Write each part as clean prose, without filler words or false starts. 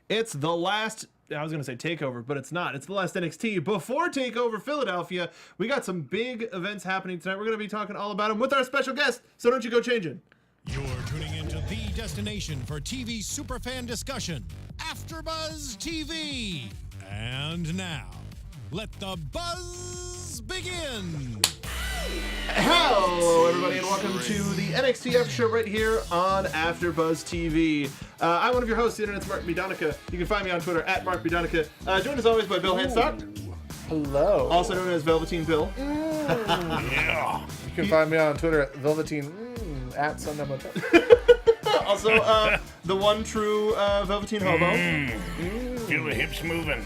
It's the last, I was going to say TakeOver, but it's not. It's the last NXT before TakeOver Philadelphia. We got some big events happening tonight. We're going to be talking all about them with our special guest, so don't you go changing. You're tuning into the destination for TV superfan discussion, AFTERBUZZ TV. And now, let the buzz begin. Hello, everybody, and welcome to the NXT F show right here on AFTERBUZZ TV. I'm one of your hosts, the internet's Mark Donica. You can find me on Twitter at Mark Donica. Joined as always by Bill Hanstock. Hello. Also known as Velveteen Bill. Yeah. You can find me on Twitter at Velveteen at Sundamoto. Also, the one true Velveteen Hobo. Feel the hips moving.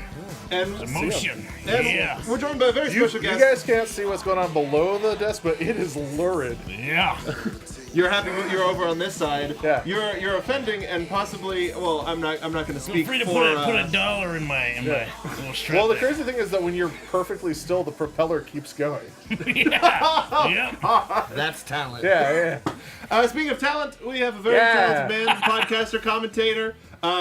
And Emotion. And we're joined by a very special guest. You guys can't see what's going on below the desk, but it is lurid. Yeah. You're happy you're over on this side. Yeah. You're offending and possibly, well, I'm not going to speak Feel free to for put a dollar in my little strap. Well, the there. crazy thing is that when you're perfectly still, the propeller keeps going. Yeah. That's talent. Yeah. Speaking of talent, we have a very talented man, podcaster, commentator,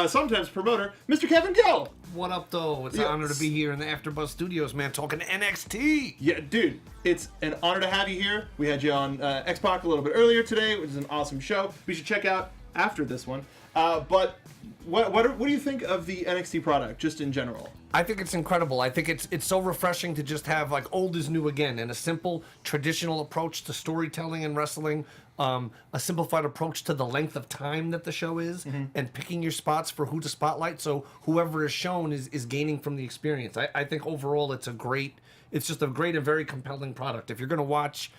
sometimes promoter, Mr. Kevin Gill. What up, though? It's an honor to be here in the AfterBuzz Studios, man, talking NXT. Yeah, dude, it's an honor to have you here. We had you on X-Pac a little bit earlier today, which is an awesome show. We should check out after this one. But what do you think of the NXT product, just in general? I think it's incredible. I think it's so refreshing to just have like old is new again, and a simple traditional approach to storytelling and wrestling. A simplified approach to the length of time that the show is, and picking your spots for who to spotlight. So whoever is shown is gaining from the experience. I think overall it's just a great and very compelling product. If you're gonna watch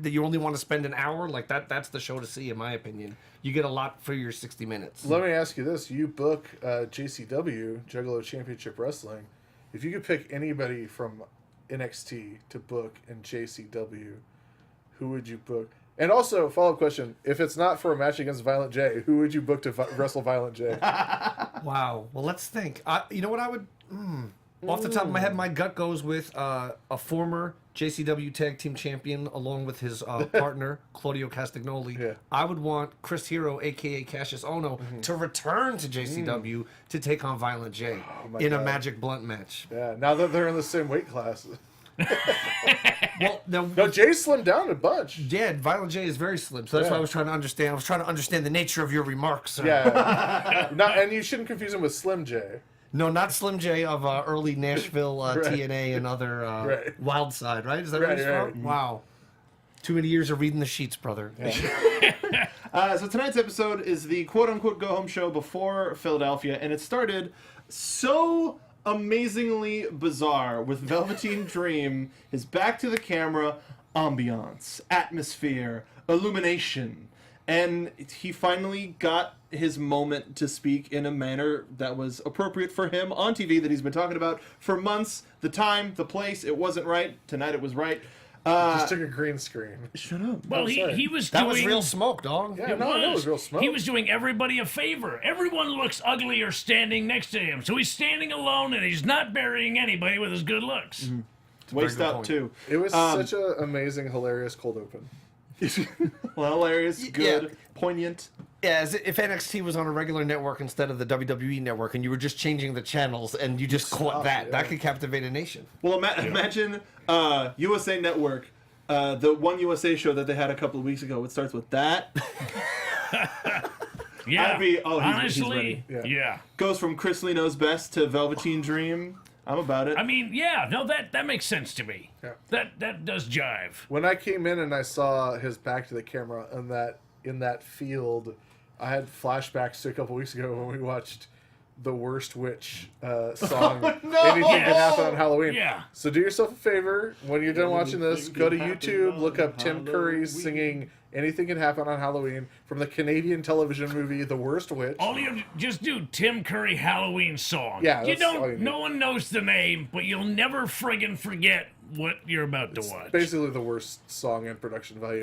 that you only want to spend an hour, like that's the show to see, in my opinion. You get a lot for your 60 minutes. Let me ask you this. You book JCW, Juggalo Championship Wrestling. If you could pick anybody from NXT to book in JCW, who would you book? And also, follow-up question, if it's not for a match against Violent J, who would you book to wrestle Violent J? Wow. Well, let's think. You know what I would... Off the top of my head, my gut goes with a former JCW Tag Team Champion along with his partner, Claudio Castagnoli. Yeah. I would want Chris Hero, a.k.a. Cassius Ohno, to return to JCW to take on Violent J in a Magic Blunt match. Yeah, now that they're in the same weight class. Well, No, Jay slimmed down a bunch. Yeah, Violent J is very slim, so that's what I was trying to understand. I was trying to understand the nature of your remarks. Sir. Yeah. And you shouldn't confuse him with Slim J. No, not Slim J of early Nashville TNA and other Wild Side, right? Is that where he's from? Wow. Too many years of reading the sheets, brother. Yeah. So tonight's episode is the quote-unquote go-home show before Philadelphia, and it started so amazingly bizarre with Velveteen Dream, his back to the camera, ambiance, atmosphere, illumination, and he finally got his moment to speak in a manner that was appropriate for him on TV that he's been talking about for months. The time, the place, it wasn't right. Tonight it was right. Just took a green screen. Shut up. Well, he was That doing... was real smoke, dog. Yeah, it was real smoke. He was doing everybody a favor. Everyone looks uglier standing next to him. So he's standing alone, and he's not burying anybody with his good looks. Waist up, too. It was such an amazing, hilarious cold open. Well, hilarious, good, poignant. Yeah, as if NXT was on a regular network instead of the WWE network, and you were just changing the channels, and you just caught that. That could captivate a nation. Well, imagine USA Network, the One USA show that they had a couple of weeks ago. It starts with that. Yeah. I'd be, he's honestly, ready. yeah. Goes from Chris Lee Knows Best to Velveteen Dream. I'm about it. I mean, yeah, no, that makes sense to me. Yeah. That does jive. When I came in and I saw his back to the camera in that field, I had flashbacks to a couple weeks ago when we watched the Worst Witch song. No! Anything Can Happen on Halloween. Yeah. So do yourself a favor. When you're done watching this, go to YouTube, look up Tim Curry singing Anything Can Happen on Halloween from the Canadian television movie The Worst Witch. All you just do Tim Curry Halloween song. Yeah, you that's all you don't. need. No one knows the name, but you'll never friggin' forget what you're about to watch. Basically the worst song in production value.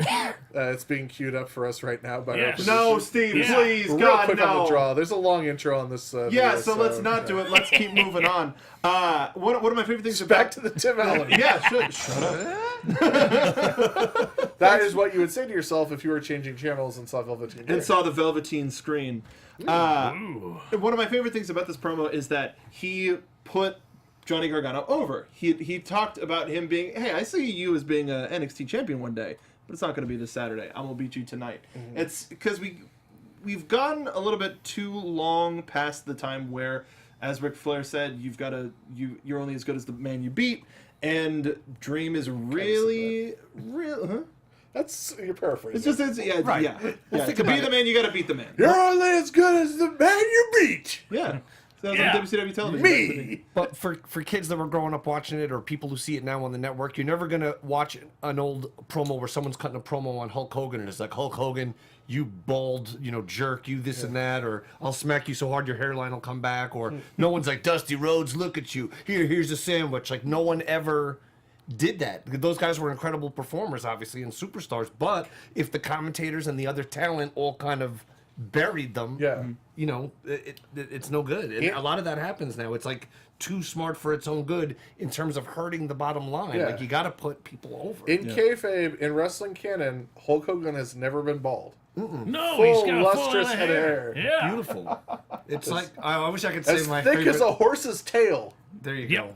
It's being queued up for us right now by our Yes. producer. No, Steve, Yeah. please, Real God, quick on no. the draw. There's a long intro on this Yeah, video, so let's not do it. Let's keep moving on. One of my favorite things Back to the Tim Allen. Yeah, shut up. That is what you would say to yourself if you were changing channels and saw Velveteen Dream. And saw the Velveteen screen. One of my favorite things about this promo is that he put Johnny Gargano over. He talked about him being, hey, I see you as being a NXT champion one day, but it's not going to be this Saturday. I'm going to beat you tonight. It's because we've gone a little bit too long past the time where, as Ric Flair said, you're only as good as the man you beat, and Dream is really, huh? That's you're paraphrasing. It's just yeah. think To be about the it. man, you got to beat the man. You're only as good as the man you beat. Yeah. So Yeah. on WCW television. Me. But for kids that were growing up watching it, or people who see it now on the network, you're never gonna watch an old promo where someone's cutting a promo on Hulk Hogan and it's like, Hulk Hogan, you bald, jerk, you this and that, or I'll smack you so hard your hairline will come back, or no one's like, Dusty Rhodes, look at you, here's a sandwich. Like, no one ever did that. Those guys were incredible performers, obviously, and superstars, but if the commentators and the other talent all kind of buried them, it's no good. And a lot of that happens now. It's like too smart for its own good in terms of hurting the bottom line. Yeah. Like, you got to put people over. In kayfabe, in wrestling canon, Hulk Hogan has never been bald. No, Full he's got lustrous full head of hair. Yeah. Beautiful. It's like, I wish I could say As my thick favorite. as a horse's tail. There you Yep.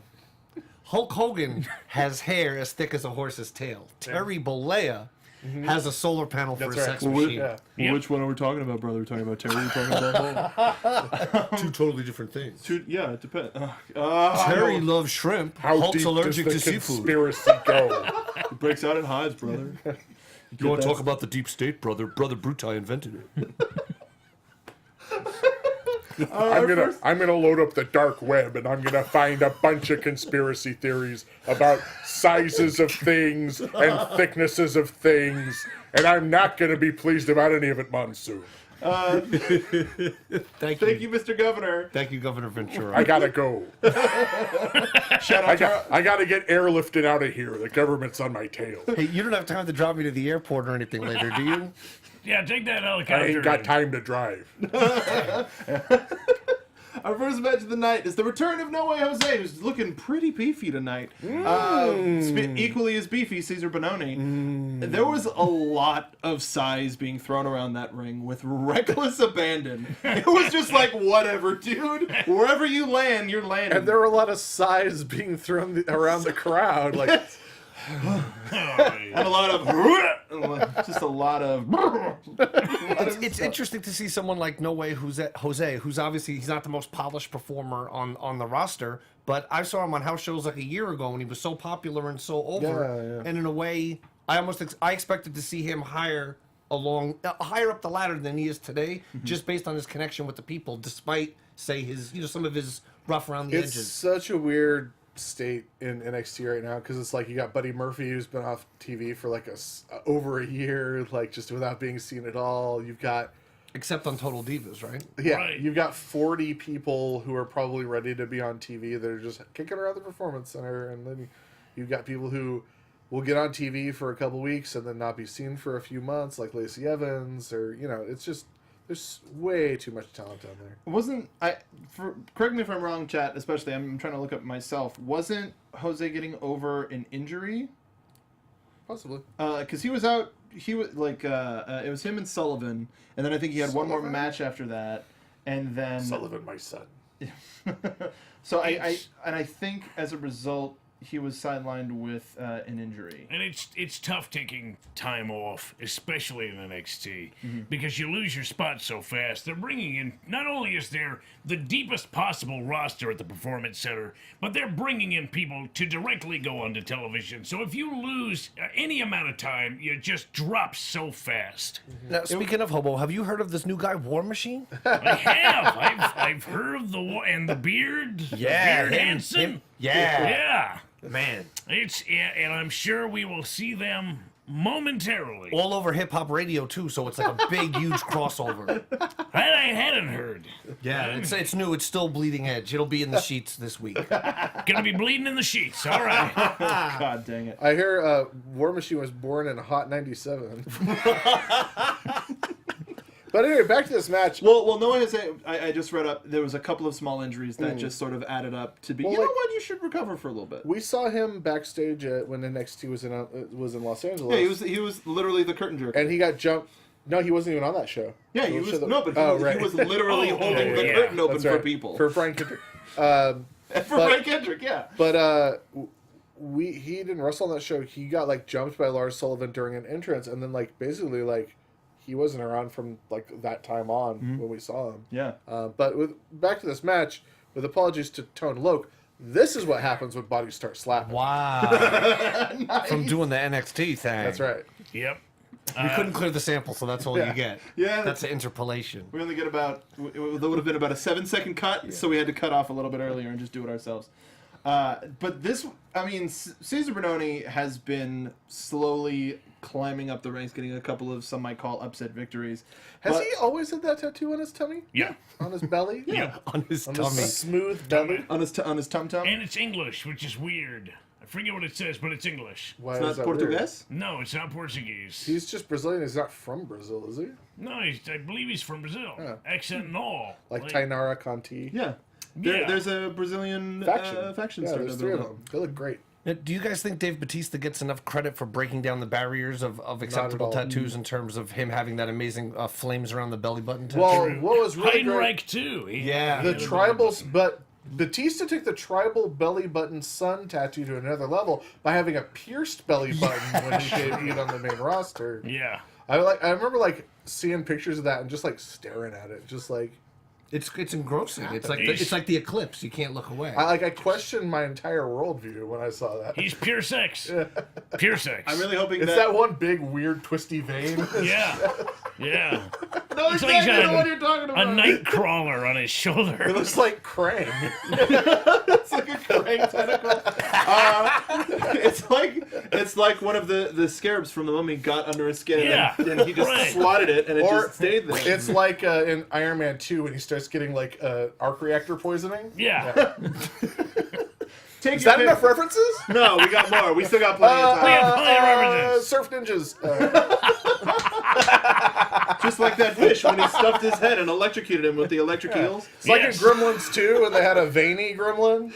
go. Hulk Hogan has hair as thick as a horse's tail. Terry Bollea has a solar panel for That's a right. sex Well, machine. Yeah. Well, which one are we talking about, brother? We're talking about Terry. We're talking about Hulk. Two totally different things. Yeah, it depends. Terry loves shrimp. Hulk's deep allergic does to the seafood. conspiracy go? It breaks out in hives, brother. You want to talk about the deep state, brother? Brother Brutai invented it. I'm gonna load up the dark web and I'm gonna find a bunch of conspiracy theories about sizes of things and thicknesses of things, and I'm not gonna be pleased about any of it, Monsoon. Thank Thank you, Mr. Governor. Thank you, Governor Ventura. I gotta go. Shout out to I gotta get airlifted out of here. The government's on my tail. Hey, you don't have time to drive me to the airport or anything later, do you? Yeah, take that I helicopter. ain't got time to drive. our first match of the night is the return of No Way Jose, who's looking pretty beefy tonight. Equally as beefy, Cesar Bononi. There was a lot of size being thrown around that ring with reckless abandon. It was just like, whatever, dude. Wherever you land, you're landing. And there were a lot of sighs being thrown around the crowd. Like, and a lot of just a lot of It's interesting to see someone like No Way Jose, who's obviously he's not the most polished performer on the roster, but I saw him on house shows like a year ago, and he was so popular and so over. Yeah. And in a way, I expected to see him higher up the ladder than he is today, just based on his connection with the people, despite his some of his rough around the it's edges. such a weird state in NXT right now because it's like you got Buddy Murphy who's been off TV for like over a year, like just without being seen at all. You've got Except on Total Divas, right? Right. you've got 40 people who are probably ready to be on TV that are just kicking around the Performance Center, and then you've got people who will get on TV for a couple weeks and then not be seen for a few months, like Lacey Evans, or it's just there's way too much talent down there. Correct me if I'm wrong, chat, especially I'm trying to look up myself. Wasn't Jose getting over an injury? Possibly. Because he was out. He was like it was him and Sullivan, and then I think he had one more Sullivan? match after that, and then Sullivan, my son. So I think as a result he was sidelined with an injury. And it's tough taking time off, especially in NXT, because you lose your spot so fast. They're bringing in, not only is there the deepest possible roster at the Performance Center, but they're bringing in people to directly go onto television. So if you lose any amount of time, you just drop so fast. Now, speaking of Hobo, have you heard of this new guy, War Machine? I have. I've heard of the beard. Yeah, the beard him. Hansen. Yeah. Yeah. Man. And I'm sure we will see them momentarily. All over hip hop radio too, so it's like a big, huge crossover. That I hadn't heard. Yeah, it's new. It's still bleeding edge. It'll be in the sheets this week. Gonna be bleeding in the sheets. All right. God dang it. I hear War Machine was born in Hot 97. But anyway, back to this match. Well, Noah has I just read up. There was a couple of small injuries that just sort of added up to be. Well, You know like- what? You should recover for a little bit. We saw him backstage when NXT was in Los Angeles. Yeah, he was literally the curtain jerker. And he got jumped. No, he wasn't even on that show. Yeah, he was. No, but he was literally holding the curtain open That's for right. people. For Brian Kendrick. Brian Kendrick, yeah. But he didn't wrestle on that show. He got like jumped by Lars Sullivan during an entrance, and then like basically like he wasn't around from like that time on when we saw him. Yeah. But back to this match, with apologies to Tone Loc, this is what happens when bodies start slapping. Wow. From doing the NXT thing. That's right. Yep. We couldn't clear the sample, so that's all you get. Yeah. That's the interpolation. We only get there would have been about a 7-second cut, so we had to cut off a little bit earlier and just do it ourselves. But this, I mean, Cesar Bononi has been slowly climbing up the ranks, getting a couple of some might call upset victories. Has he always had that tattoo on his tummy? Yeah. On his belly? Yeah. On his On tummy. his smooth belly? On his tum tum? And it's English, which is weird. I forget what it says, but it's English. Why It's is not that weird? Portuguese? No, it's not Portuguese. He's just Brazilian. He's not from Brazil, is he? No, I believe he's from Brazil. Accent and all. Like Tainara Conti. Yeah. Yeah. There's a Brazilian faction Yeah, starting there's to 3 build of up. them. They look great. Now, do you guys think Dave Bautista gets enough credit for breaking down the barriers of acceptable all. tattoos in terms of him having that amazing flames around the belly button tattoo? Well, what was really great, Heidenreich, too. Yeah. the tribals, but Batista took the tribal belly button sun tattoo to another level by having a pierced belly button when he debuted on the main roster. Yeah. I remember like seeing pictures of that and just like staring at it, just like It's engrossing. It's like He's- it's like the eclipse. You can't look away. I questioned my entire worldview when I saw that. He's pure sex. Pure sex. I'm really hoping It's that... that one big weird twisty vein. Yeah. Yeah. No, It's exactly like he's the one you're talking a about. night crawler on his It shoulder. looks like Krang. It's like a crank tentacle. It's like one of the scarabs from the mummy got under his skin and he just right. swatted it and it Or just stayed there. it's like in Iron Man 2 when he starts getting like arc reactor poisoning. Yeah. Take Is your that pick. enough references? No, we got more. We still got plenty of time. have plenty of references. Surf ninjas. Just like that fish when he stuffed his head and electrocuted him with the electric eels. It's like Yes. in Gremlins 2 when they had a veiny gremlin.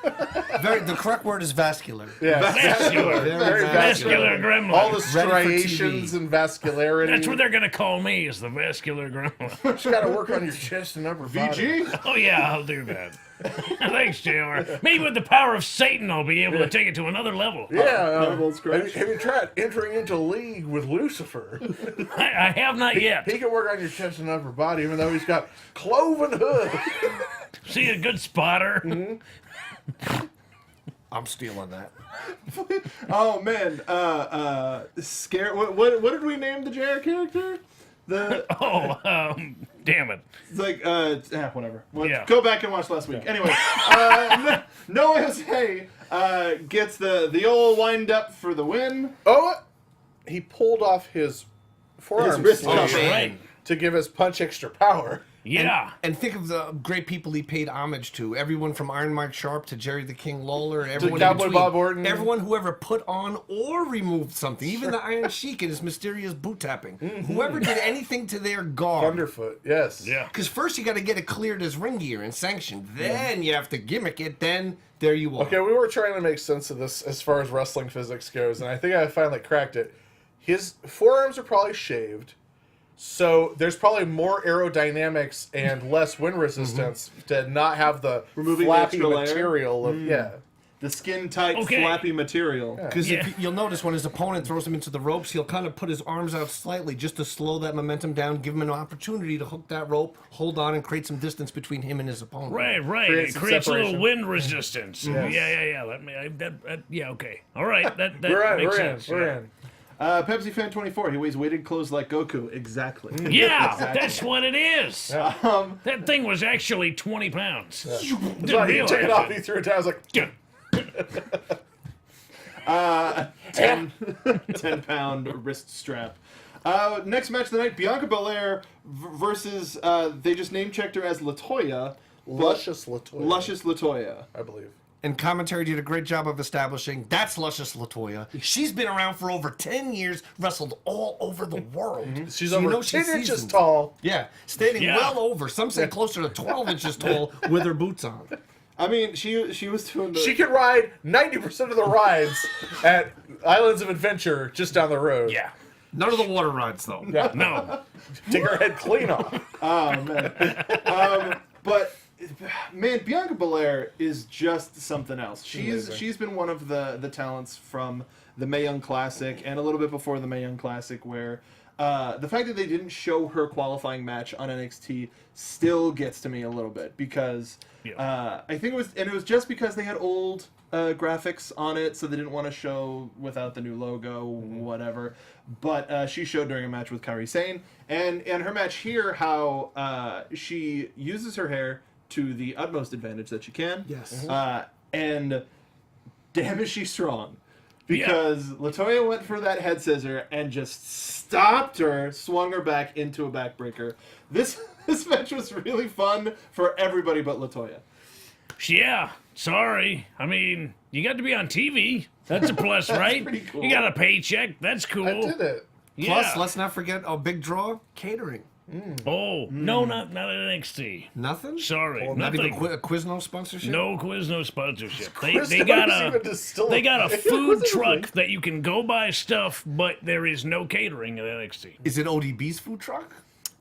The correct word is vascular. Yeah, Vascular. very Vascular gremlin. All the Ready for striations TV. and vascularity. That's what they're going to call me, is the vascular gremlin. Just got to work on your chest and upper body. VG? Oh, yeah, I'll do that. Thanks, JR. Maybe with the power of Satan, I'll be able to take it to another level. Yeah. Terrible scratch. Have you tried entering into league with Lucifer? I have not yet. He can work on your chest and upper body, even though he's got cloven hoof. See a good spotter. I'm stealing that. Oh man, scare. What did we name the JR character? The Oh, damn it. it's like whatever. Yeah. Go back and watch last week. Anyway, Noah Jose gets the old wind up for the win. Oh, he pulled off his forearm wrist sleeve cuff. Right. to give his punch extra power. Yeah. And think of the great people he paid homage to. Everyone from Iron Mike Sharp to Jerry the King Lawler. Everyone in Cowboy between. Bob Orton. Everyone who ever put on or removed something. Even the Iron Sheik and his mysterious boot tapping. Whoever did anything to their garb. Thunderfoot, yes. Yeah. Because first you got to get it cleared as ring gear and sanctioned. Then you have to gimmick it. Then there you are. Okay, we were trying to make sense of this as far as wrestling physics goes, and I think I finally cracked it. His forearms are probably shaved, so there's probably more aerodynamics and less wind resistance to not have the Removing the flappy extra layer? material of The skin tight, Okay. flappy material. Because Yeah. you'll notice when his opponent throws him into the ropes, he'll kind of put his arms out slightly just to slow that momentum down, give him an opportunity to hook that rope, hold on, and create some distance between him and his opponent. Right. Create It some creates a little separation. wind resistance. Yeah. Yeah, okay. All right. That makes sense. We're in. Pepsi Fan 24. He weighs weighted clothes like Goku. Exactly. Yeah, Exactly. that's what it is. That thing was actually 20 pounds. Didn't So he realize took it off, it. he threw it down, I was like, 10-pound wrist strap. Next match of the night, Bianca Belair versus, they just name-checked her as Latoya. Luscious Latoya. Luscious Latoya. I believe. And commentary did a great job of establishing that's Luscious Latoya. She's been around for over 10 years, wrestled all over the world. She's So you over know 10 she's inches seasoned. tall. Yeah, standing Yeah. well over. Some say closer to 12 inches tall with her boots on. I mean, she was doing the. She can ride 90% of the rides at Islands of Adventure just down the road. Yeah. None of the water rides, though. Yeah. No. Take her head clean off. Oh man. But man, Bianca Belair is just something else. She's been one of the talents from the Mae Young Classic and a little bit before the Mae Young Classic, where the fact that they didn't show her qualifying match on NXT still gets to me a little bit because I think it was just because they had old graphics on it, so they didn't want to show without the new logo, whatever. But she showed during a match with Kairi Sane, and her match here, how she uses her hair to the utmost advantage that she can. Yes. And damn is she strong. Because Latoya went for that head scissor and just stopped her, swung her back into a backbreaker. This match was really fun for everybody but Latoya. Yeah. Sorry. I mean, you got to be on TV. That's a plus, right? pretty cool. You got a paycheck. That's cool. I did it. Yeah. Plus, let's not forget a big draw, catering. Oh, no, not at NXT. Nothing? Sorry. Not nothing. even a Quizno sponsorship? No quiz, no sponsorship. They Quiznos got even distill they got a it. food truck that you can go buy stuff, but there is no catering at NXT. Is it ODB's food truck?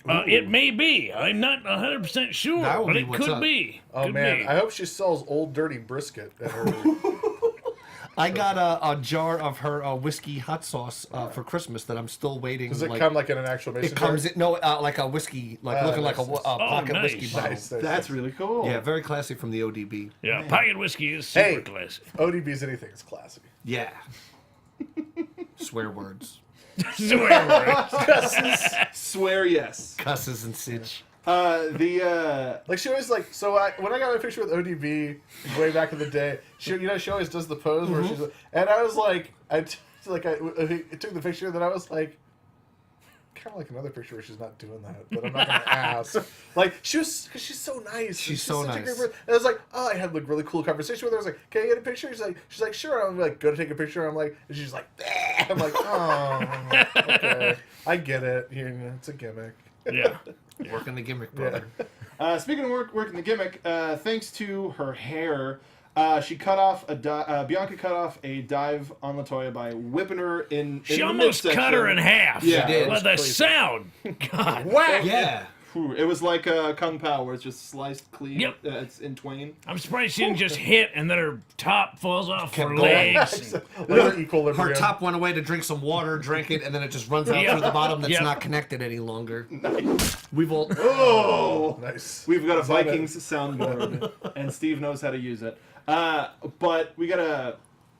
It may be. I'm not 100% sure, That would but be it what's could up. be. Oh, Could man. be. I hope she sells old dirty brisket at her. I got a jar of her whiskey hot sauce for Christmas that I'm still waiting. Does it come like in an actual mason It comes jar? in, no, like a whiskey, looking like a nice. pocket nice. whiskey bottle. Nice. That's really cool. Yeah, very classy from the ODB. Yeah, pocket whiskey is super Hey. classy. ODB's anything is classy. Yeah. Swear words. Swear words. Swear yes. Cusses and sitch. Like she always like when I got my picture with ODB way back in the day, she always does the pose where she's and I was like I took the picture that I was like kind of like another picture where she's not doing that, but I'm not gonna ask. Like she's so nice. She's so such a nice. great person. And I was like, oh, I had like really cool conversation with her. I was like, can I get a picture? She's like, sure. I'm like, go to take a picture. I'm like, and she's like, eh. I'm like, oh, okay, I get it. It's a gimmick. Yeah. Working the gimmick, brother. Speaking of working the gimmick, thanks to her hair, she cut off Bianca cut off a dive on Latoya by whipping her in. She the almost cut midsection. her in half. Yeah, She did. But the Crazy. sound. God. Whack! Yeah. Whew, it was like Kung Pao, where it's just sliced clean. Yep. It's in twain. I'm surprised she didn't just hit and then her top falls off Kept her going. legs. Like equilibrium. Her top went away to drink some water, drank it, and then it just runs out Yeah. through the bottom that's Yeah. not connected any longer. We've all... Oh, Nice. we've got a Is that Vikings soundboard, and Steve knows how to use it. But we got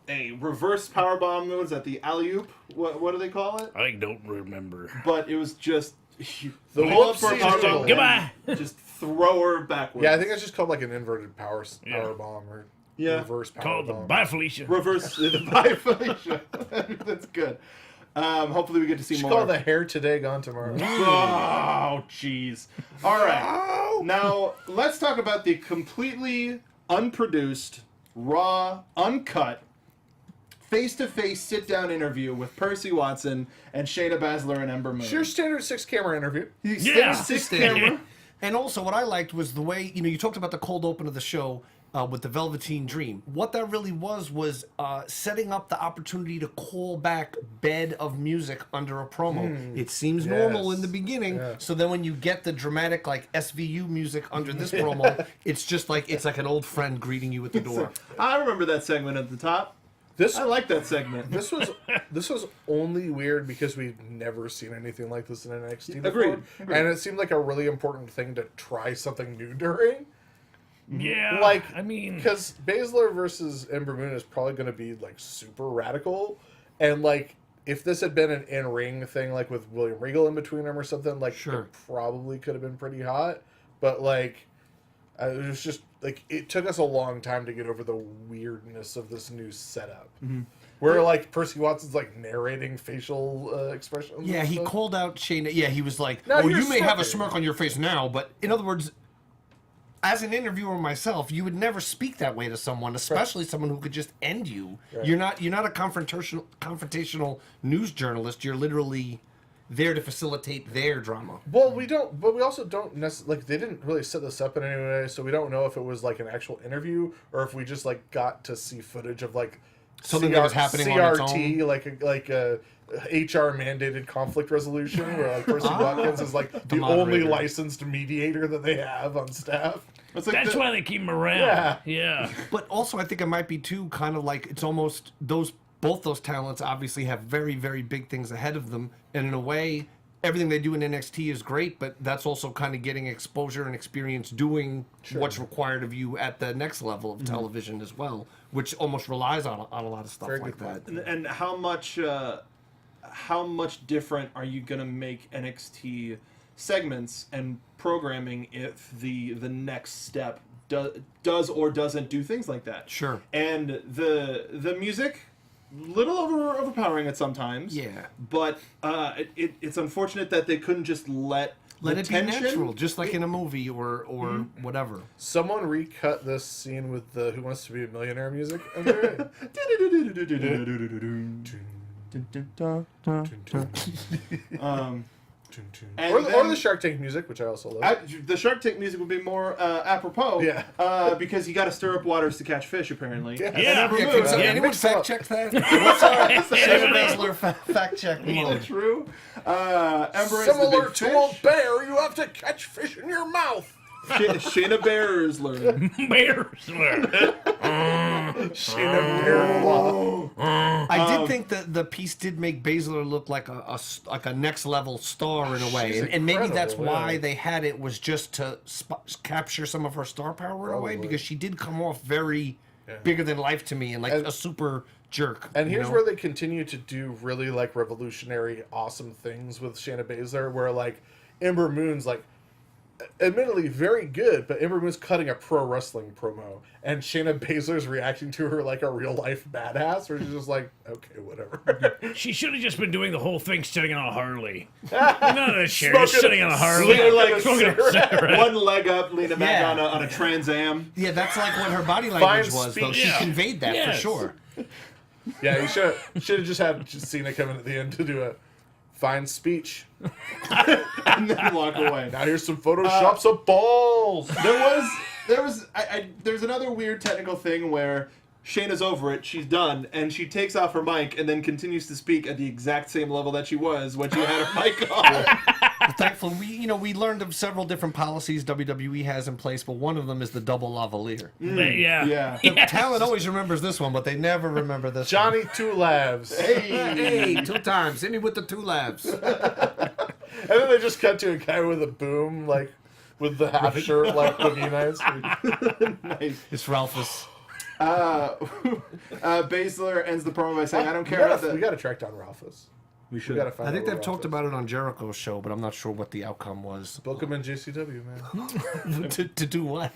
a reverse powerbomb. Was that the alley-oop? What do they call it? I don't remember. But it was just The pull up for a whoopsie powerbomb doodle. and Goodbye. just throw her backwards. Yeah, I think it's just called like an inverted power bomb or Yeah. reverse power Called the bomb. Bye Felicia. Reverse bye Felicia. That's good. Hopefully we get to see She more. called the hair today, gone tomorrow. Oh, jeez. All right. Now, let's talk about the completely unproduced, raw, uncut, face-to-face sit-down interview with Percy Watson and Shayna Baszler and Ember Moon. It's your standard 6-camera interview. Yeah. Six camera. And also, what I liked was the way, you talked about the cold open of the show with the Velveteen Dream. What that really was setting up the opportunity to call back bed of music under a promo. It seems normal in the beginning, so then when you get the dramatic, like, SVU music under this promo, it's like an old friend greeting you at the door. I remember that segment at the top. I like that segment. This was only weird because we've never seen anything like this in NXT before. Agreed. And it seemed like a really important thing to try something new during. Yeah. Like, I mean, because Baszler versus Ember Moon is probably going to be like super radical, and like if this had been an in-ring thing, like with William Regal in between them or something, like Sure. it probably could have been pretty hot. But like, it was just like it took us a long time to get over the weirdness of this new setup, where like Percy Watson's like narrating facial expressions. Yeah, and he stuff. called out Shayna. Yeah, he was like, No, "Oh, you're you may have a smirking." smirk on your face now," but in other words, as an interviewer myself, you would never speak that way to someone, especially someone who could just end you. You're not a confrontational news journalist. You're literally there to facilitate their drama. Well, we also don't necessarily, like, they didn't really set this up in any way, so we don't know if it was like an actual interview or if we just like got to see footage of like Something that was happening on its CRT, own. like a HR mandated conflict resolution where like Percy Watkins is like the only moderator. licensed mediator that they have on staff. It's like That's why they keep him around. Yeah. But also, I think it might be too kind of like it's almost both those talents obviously have very, very big things ahead of them, and in a way, everything they do in NXT is great. But that's also kind of getting exposure and experience doing what's required of you at the next level of television as well, which almost relies on a lot of stuff Very like good that. and how much different are you gonna make NXT segments and programming if the next step does or doesn't do things like that? Sure. And the music, little overpowering at sometimes. Yeah. But it's unfortunate that they couldn't just let Let the it tension, be natural, just like in a movie or whatever. Someone recut this scene with the Who Wants to Be a Millionaire music. Okay. And or then- the Shark Tank music, which I also love. the Shark Tank music would be more apropos. Yeah. Because you got to stir up waters to catch fish, apparently. Yeah. Yeah. Remove Can it. anyone mix it fact up. check that? What's our Shayna Baszler fact check Is mode? it true? Ember is the Similar big to a fish. bear, you have to catch fish in your mouth. Shayna Baszler. Bears. Shayna Bear Claw. I did think that the piece did make Baszler look like a next level star in a way, She's and maybe that's incredible, why yeah. they had it was just to capture some of her star power in a way, Probably. because she did come off very bigger than life to me and like a super jerk. And you here's know? where they continue to do really like revolutionary, awesome things with Shayna Baszler, where like Ember Moon's like, admittedly very good, but Ember Moon's cutting a pro wrestling promo, and Shayna Baszler's reacting to her like a real life badass, where she's just like, okay, whatever. She should have just been doing the whole thing sitting on a Harley. None of that shit. Just Smoking- sitting on a Harley. Leaning like Smoking a cigarette. one leg up, leaning back Yeah. on a Trans Am. Yeah, that's like what her body language was, though. speech. She Yeah. conveyed that Yes. for sure. Yeah, you should have just had Cena come in at the end to do a fine speech. And then walk away. Now here's some photoshops of balls. There's another weird technical thing where Shayna's over it, she's done, and she takes off her mic and then continues to speak at the exact same level that she was when she had her mic on. Thankfully, we learned of several different policies WWE has in place, but one of them is the double lavalier. Yeah. Yeah. The talent always remembers this one, but they never remember this one. Johnny Two Labs. Hey, 2 times. Hit me with the 2 labs. And then they just cut to a guy with a boom, like with the half shirt, like Boogie Nights. Nice. It's Ralphus. Baszler ends the promo by saying, I don't care about We the... gotta track down Ralphus. We We should. gotta find I think out they've where talked Ralphus about it on Jericho's show, but I'm not sure what the outcome was. Book him in JCW, man. to do what?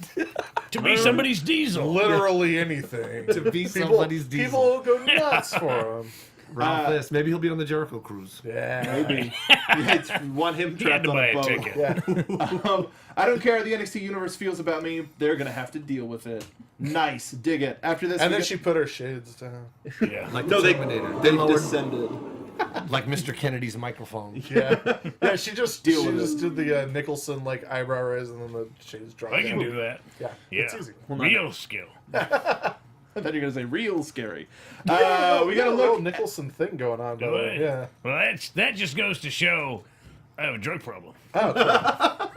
To be somebody's diesel. Literally anything. To be somebody's diesel. People will go nuts for him. Ralphus. Maybe he'll be on the Jericho cruise. Yeah. Maybe. You want him He had trapped to on buy a a boat. ticket. Yeah. I don't care how the NXT universe feels about me. They're going to have to deal with it. Nice. Dig it. After this, And we then get- she put her shades down. Yeah. Like No, the they Terminator. They lowered, descended. like Mr. Kennedy's microphone. Yeah. Yeah, she just Deal with it. did the Nicholson like eyebrow raise and then the shades dropped. I can down. do that. Yeah. Yeah. It's easy. Real skill. I thought you were going to say real scary. We We got to got a little look. Nicholson thing going on, by the Do way. I? Yeah. Well, that just goes to show I have a drug problem. Oh,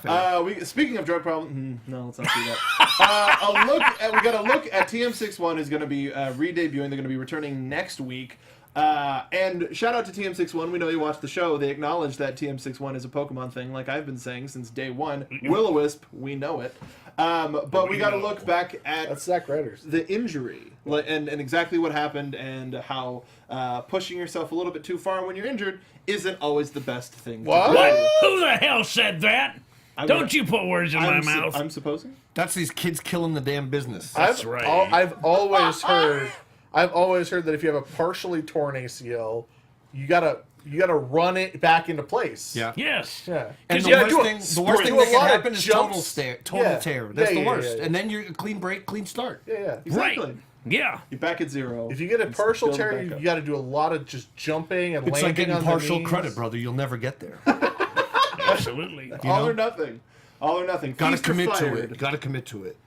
cool. Speaking of drug problem, no, let's not do that. We got a look at TM61 is going to be re-debuting. They're going to be returning next week. And shout out to TM61. We know you watched the show. They acknowledge that TM61 is a Pokemon thing, like I've been saying since day one. Will-O-Wisp, we know it. But we got to look back at That's Zack Ryder's. the injury and exactly what happened and how pushing yourself a little bit too far when you're injured isn't always the best thing. What? To do. What? Who the hell said that? I'm Don't gonna- you put words in my I'm, mouth. I'm supposing. That's these kids killing the damn business. That's right. I've always heard that if you have a partially torn ACL, you gotta run it back into place. Yeah. Yes. Yeah. And you the gotta worst do a thing sprint. that Do a can lot of happen is total jumps. total tear. That's the worst. yeah. And then you're a clean break, clean start. Yeah. Exactly. Right. Yeah. You're back at 0. If you get a partial build it tear, back you up. got to do a lot of just jumping and It's landing like getting on partial the knees. credit, brother. You'll never get there. Absolutely. All or nothing. All or nothing. Gotta Feast or commit to fired, it. Gotta commit to it.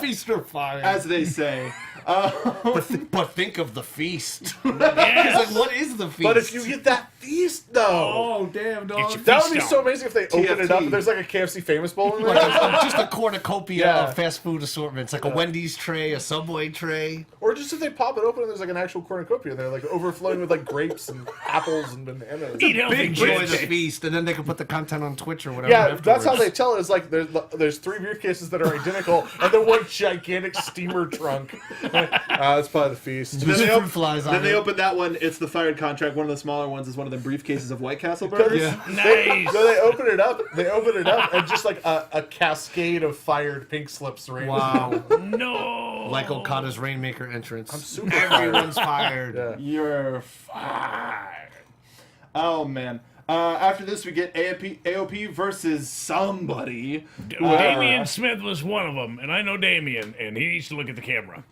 Feast or fire. as they say. But think of the feast. Yes. It's like, what is the feast? But if you get that feast, though, Oh, damn, dog. It's your that would be feast so down. amazing if they open it up TFT. and there's like a KFC famous bowl in there. Just a cornucopia Yeah. of fast food assortments, like a Wendy's tray, a Subway tray. Or just if they pop it open and there's like an actual cornucopia there, like overflowing with like grapes and apples and bananas. Eat healthy, Big joy kids. the feast, and then they can put the content on Twitch or whatever. Yeah, afterwards. that's how they tell it. It's like there's 3 briefcases that are identical and then one gigantic steamer trunk. That's probably the feast. There's they fruit op- flies on Then they it. open that one. It's the fired contract. One of the smaller ones is one of the briefcases of White Castle burgers. Yeah. Nice. So they open it up. And just like a cascade of fired pink slips rain. Wow. No. Like Okada's Rainmaker entrance. super Everyone's fired. Yeah. You're fired. Oh man. After this, we get AOP versus somebody. Damian Smith was one of them, and I know Damian, and he needs to look at the camera.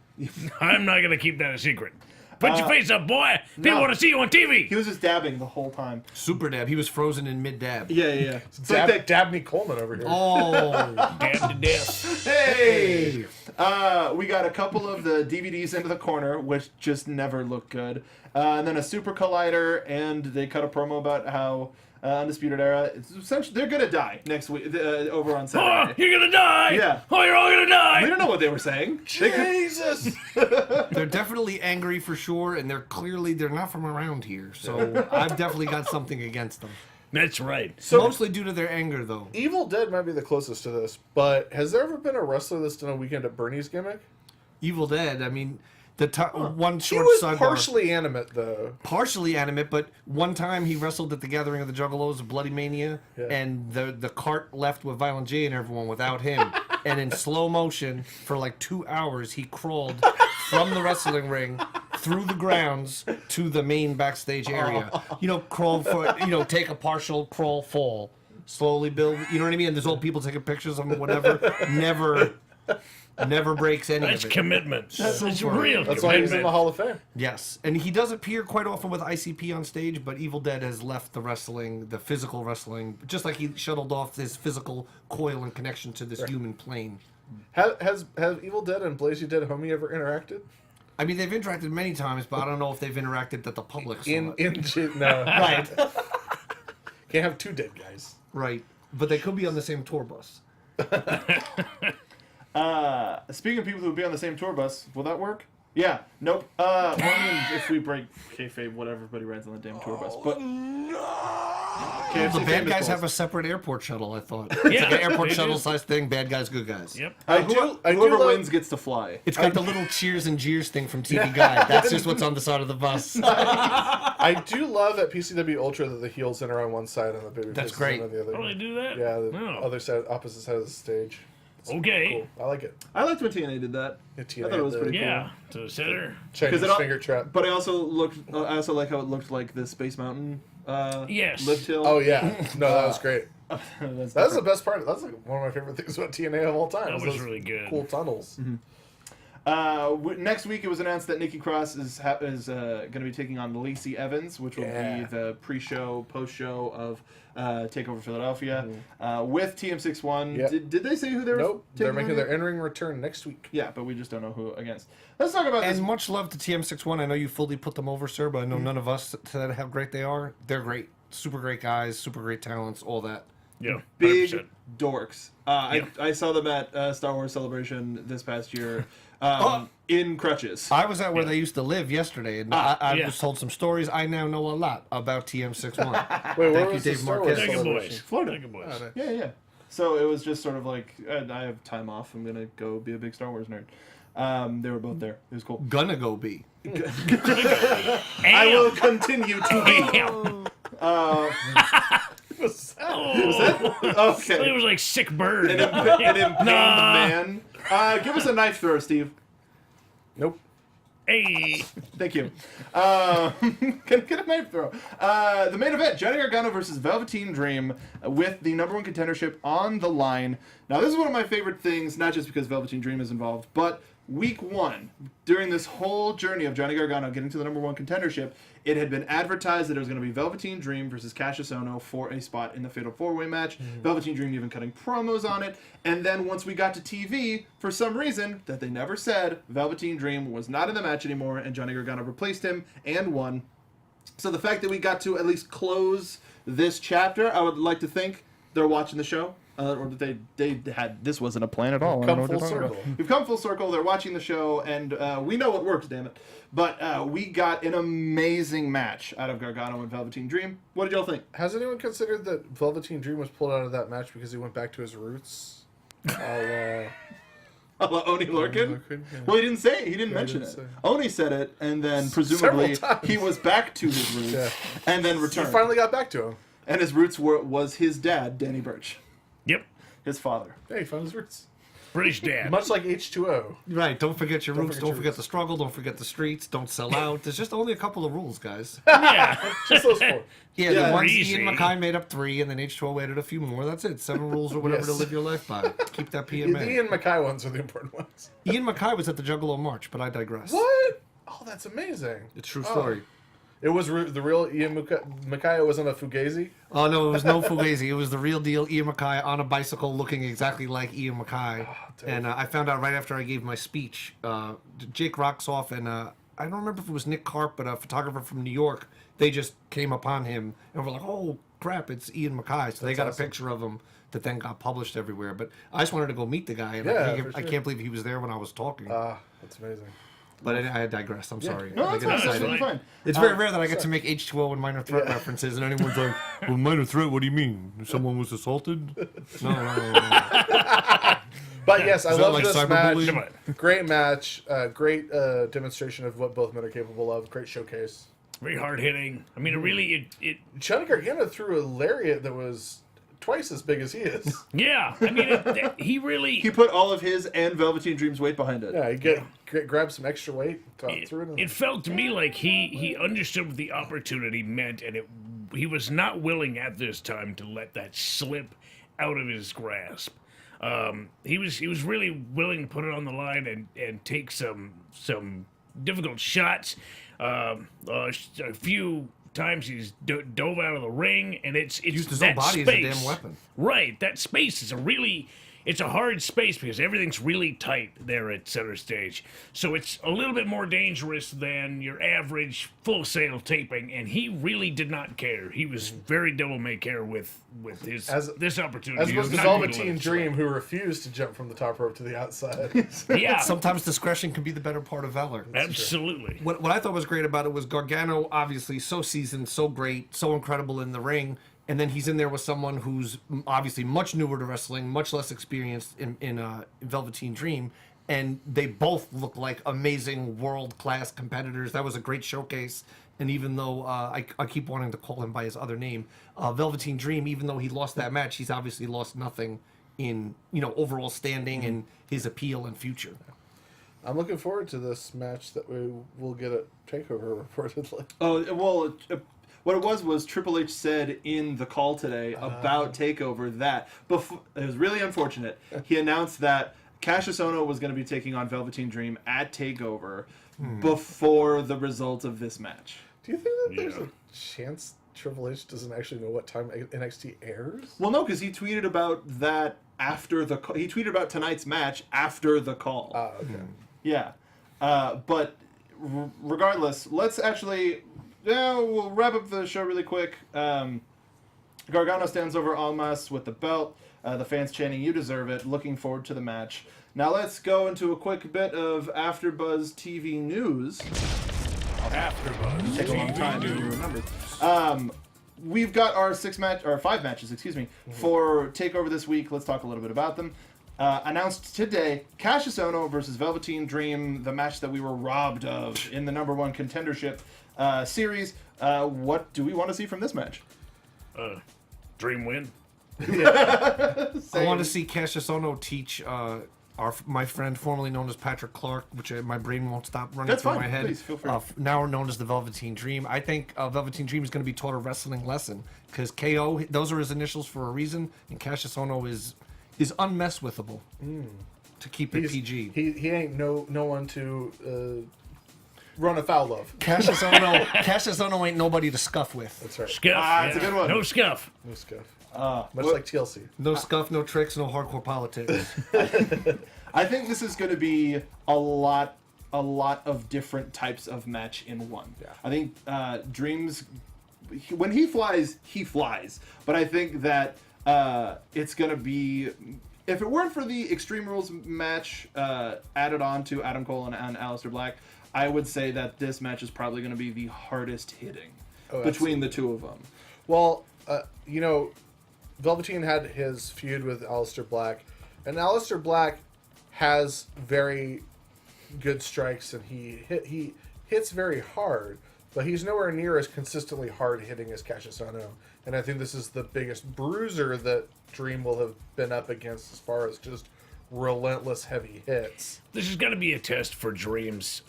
I'm not gonna keep that a secret. Put your face up, boy. People no. want to see you on TV. He was just dabbing the whole time. Super dab. He was frozen in mid dab. Yeah. It's like that. Dabney Coleman over here. Oh. Damn to death. Hey! We got a couple of the DVDs into the corner, which just never look good. And then a Super Collider, and they cut a promo about how Undisputed Era, it's essentially, they're gonna die next week over on Oh, Saturday. you're gonna die. Yeah. Oh, you're all gonna We die. don't know what they were saying. They could- Jesus! They're definitely angry for sure, and they're not from around here. So I've definitely got something against them. That's right. Mostly due to their anger, though. Evil Dead might be the closest to this, but has there ever been a wrestler that's done a Weekend at Bernie's gimmick? Evil Dead. I mean, one He short was sidebar. partially animate, though. Partially animate, but one time he wrestled at the Gathering of the Juggalos of Bloody Mania, and the cart left with Violent J and everyone without him. And in slow motion, for like 2 hours, he crawled from the wrestling ring through the grounds to the main backstage area. You know, take a partial crawl, fall, slowly build. You know what I mean? And there's old people taking pictures of him, whatever. Never breaks any That's of it. commitment. That's real That's why he's in commitment. the Hall of Fame. Yes, and he does appear quite often with ICP on stage, but Evil Dead has left the physical wrestling, just like he shuttled off his physical coil and connection to this human plane. Have Evil Dead and Blaze You Dead Homie ever interacted? I mean, they've interacted many times, but I don't know if they've interacted that the public saw it. No. Right, Can't have 2 dead guys. right. But they could be on the same tour bus. Speaking of people who would be on the same tour bus, will that work? Yeah. Nope. Well, I mean, if we break kayfabe, whatever, everybody rides on the damn tour bus. But KFC The bad famous guys balls. have a separate airport shuttle, I thought. It's Yeah, like an airport they shuttle do. size thing, bad guys, good guys. Yep. Whoever wins gets to fly. It's got the little cheers and jeers thing from TV Guide. That's just what's on the side of the bus. I do love at PCW Ultra that the heels enter on one side and the baby That's faces great. on the other. Oh, they do that? Yeah, the No. other side, opposite side of the stage. Okay. Cool. I like it. I liked when TNA did that. Yeah, I thought it was pretty Yeah. To the center. Chinese it all- finger trap. But I also like how it looked like the Space Mountain Yes. lift hill. Oh yeah, no, that was great. That's That's the best part. That's like one of my favorite things about TNA of all time. That is was those really good. Cool tunnels. Next week, it was announced that Nikki Cross is going to be taking on Lacey Evans, which will be the pre-show, post-show of Takeover Philadelphia with TM61. Yep. Did they say who they were? Nope, they're taking making on? their in-ring return next week. Yeah, but we just don't know who against. Let's talk about this. And much love to TM61. I know you fully put them over, sir, but I know none of us said how great they are. They're great. Super great guys, super great talents, all that. Yeah. Big 100%. dorks. I saw them at Star Wars Celebration this past year in crutches. I was at where they used to live yesterday, and I yeah. was told some stories. I now know a lot about TM61. Wait, where Thank you, was the Dave Star Marquez. Wars Take it, celebration? boys. Florida. Take it, boys. Yeah. So it was just sort of like, I have time off. I'm going to go be a big Star Wars nerd. They were both there. It was cool. Gonna go be. I will continue to be. Was that? It Okay. was like sick bird. An impaled man. Give us a knife throw, Steve. Nope. Hey. Thank you. Can I might throw? The main event: Johnny Gargano versus Velveteen Dream, with the #1 contendership on the line. Now, this is one of my favorite things, not just because Velveteen Dream is involved, but week 1, during this whole journey of Johnny Gargano getting to the #1 contendership, it had been advertised that it was going to be Velveteen Dream versus Cassius Ohno for a spot in the Fatal 4-Way match. Velveteen Dream even cutting promos on it. And then once we got to TV, for some reason that they never said, Velveteen Dream was not in the match anymore, and Johnny Gargano replaced him and won. So the fact that we got to at least close this chapter, I would like to think they're watching the show. Or that they had, this wasn't a plan at all. Come full circle. We've come full circle. They're watching the show, and we know what works, damn it. But we got an amazing match out of Gargano and Velveteen Dream. What did y'all think? Has anyone considered that Velveteen Dream was pulled out of that match because he went back to his roots? Oni Lorcan? Yeah. Well, he didn't say it. He didn't mention didn't it. say. Oni said it, and then presumably Several times. he was back to his roots, Yeah. and then He returned. finally got back to him. And his roots was his dad, Danny Burch, Yep. his father. Yeah, he found his roots. British dad. Much like H2O. Right, don't forget your roots, forget don't your forget roots. the struggle, don't forget the streets, don't sell out. There's just only a couple of rules, guys. Yeah. Just those 4. Yeah, Yeah, the ones easy. Ian Mackay made up 3, and then H2O added a few more. That's it. 7 rules or whatever to Yes. live your life by. Keep that PMA. The Ian Mackay ones are the important ones. Ian Mackay was at the Juggalo March, but I digress. What? Oh, that's amazing. It's a true story. It was the real Ian Mackay. It wasn't a Fugazi. Oh, no, it was no Fugazi. It was the real deal Ian Mackay on a bicycle looking exactly like Ian Mackay. And I found out right after I gave my speech. Jake Roxoff and I don't remember if it was Nick Karp, but a photographer from New York, they just came upon him and were like, oh, crap, it's Ian Mackay. So they got awesome. a picture of him that then got published everywhere. But I just wanted to go meet the guy. And Yeah, I for I sure. can't believe he was there when I was talking. That's amazing. But I digress. I'm sorry. No, I that's get fine. That's excited. really fine. It's very rare that I get to make H2O and minor threat references, and anyone's like, well, minor threat, what do you mean? Someone was assaulted? No. But yes, I Is that love like this cyberbullying? match. Great match. Great demonstration of what both men are capable of. Great showcase. Very hard hitting. I mean, it really, it Johnny Gargano threw a lariat that was twice as big as he is. yeah. I mean, he really, He put all of his and Velveteen Dream's weight behind it. Yeah, he grabbed some extra weight, threw it in. it felt to me like he understood what the opportunity meant, and he was not willing at this time to let that slip out of his grasp. He was really willing to put it on the line and take some difficult shots. A few times he's dove out of the ring, and it's Used his that own body space. as a damn weapon. Right, that space is it's a hard space because everything's really tight there at center stage. So it's a little bit more dangerous than your average full sail taping, and he really did not care. He was very devil may care with this opportunity. As He was the not going to Velveteen let it Dream, who refused to jump from the top rope to the outside. slip. Yeah, Sometimes discretion can be the better part of valor. absolutely. What I thought was great about it was Gargano, obviously so seasoned, so great, so incredible in the ring, and then he's in there with someone who's obviously much newer to wrestling, much less experienced in Velveteen Dream, and they both look like amazing world-class competitors. That was a great showcase, and even though I keep wanting to call him by his other name, Velveteen Dream, even though he lost that match, he's obviously lost nothing in overall standing and his appeal and future. I'm looking forward to this match that we will get at TakeOver reportedly. Oh, well, what it was Triple H said in the call today about TakeOver that it was really unfortunate. He announced that Cassius Ohno was going to be taking on Velveteen Dream at TakeOver before the result of this match. Do you think that there's a chance Triple H doesn't actually know what time NXT airs? Well, no, because he tweeted about that after the call. He tweeted about tonight's match after the call. Okay. Yeah. But regardless, let's actually... Yeah, we'll wrap up the show really quick. Gargano stands over Almas with the belt. The fans chanting, "You deserve it." Looking forward to the match. Now let's go into a quick bit of AfterBuzz TV news. AfterBuzz. Take a long time to remember. We've got our 5 matches, for TakeOver this week. Let's talk a little bit about them. Announced today, Cassius Ohno versus Velveteen Dream, the match that we were robbed of in the #1 contendership series. What do we want to see from this match? Dream win. I want to see Cassius Ohno teach our my friend formerly known as Patrick Clark, which my brain won't stop running That's through fine. my head. Please, feel free. Now known as the Velveteen Dream. I think Velveteen Dream is going to be taught a wrestling lesson because KO, those are his initials for a reason, and Cassius Ohno is unmesswithable. To keep it PG. He ain't no one to run afoul of. Cassius Ohno ain't nobody to scuff with. That's right. Scuff. That's a good one. No scuff. No scuff. Much like TLC. No scuff, no tricks, no hardcore politics. I think this is going to be a lot of different types of match in one. Yeah. I think Dreams, when he flies, But I think that it's going to be, if it weren't for the Extreme Rules match added on to Adam Cole and Aleister Black, I would say that this match is probably going to be the hardest hitting between the two of them. Well, Velveteen had his feud with Aleister Black, and Aleister Black has very good strikes, and he hits very hard, but he's nowhere near as consistently hard hitting as Cassius Ohno. And I think this is the biggest bruiser that Dream will have been up against as far as just relentless heavy hits. This is going to be a test for Dream's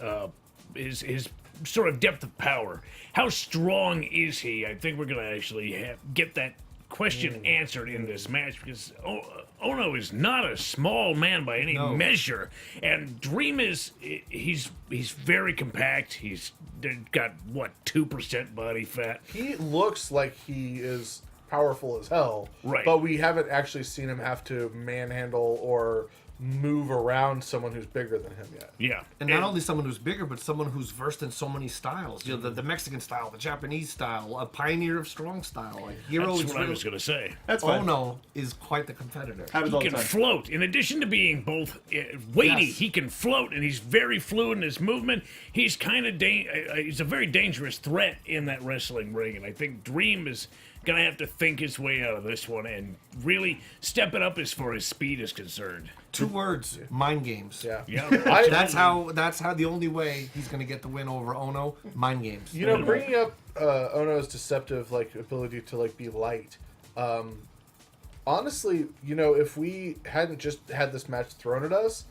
his sort of depth of power. How strong is he? I think we're going to actually get that question answered in this match because Ohno is not a small man by any measure, and Dream he's very compact. He's got 2% body fat. He looks like he is powerful as hell, right? But we haven't actually seen him have to manhandle or move around someone who's bigger than him yet. Yeah, and not only someone who's bigger, but someone who's versed in so many styles. You know, the Mexican style, the Japanese style, a pioneer of strong style. Like Hero that's what I was going to say. That's fine. Ohno is quite the competitor. He can float. In addition to being both weighty, he can float, and he's very fluid in his movement. He's kind of he's a very dangerous threat in that wrestling ring, and I think Dream is going to have to think his way out of this one and really step it up as far as speed is concerned. 2 words: mind games. Yeah. That's how the only way he's going to get the win over Ohno. Mind games. Bringing up Ono's deceptive ability to be light. Honestly, if we hadn't just had this match thrown at us,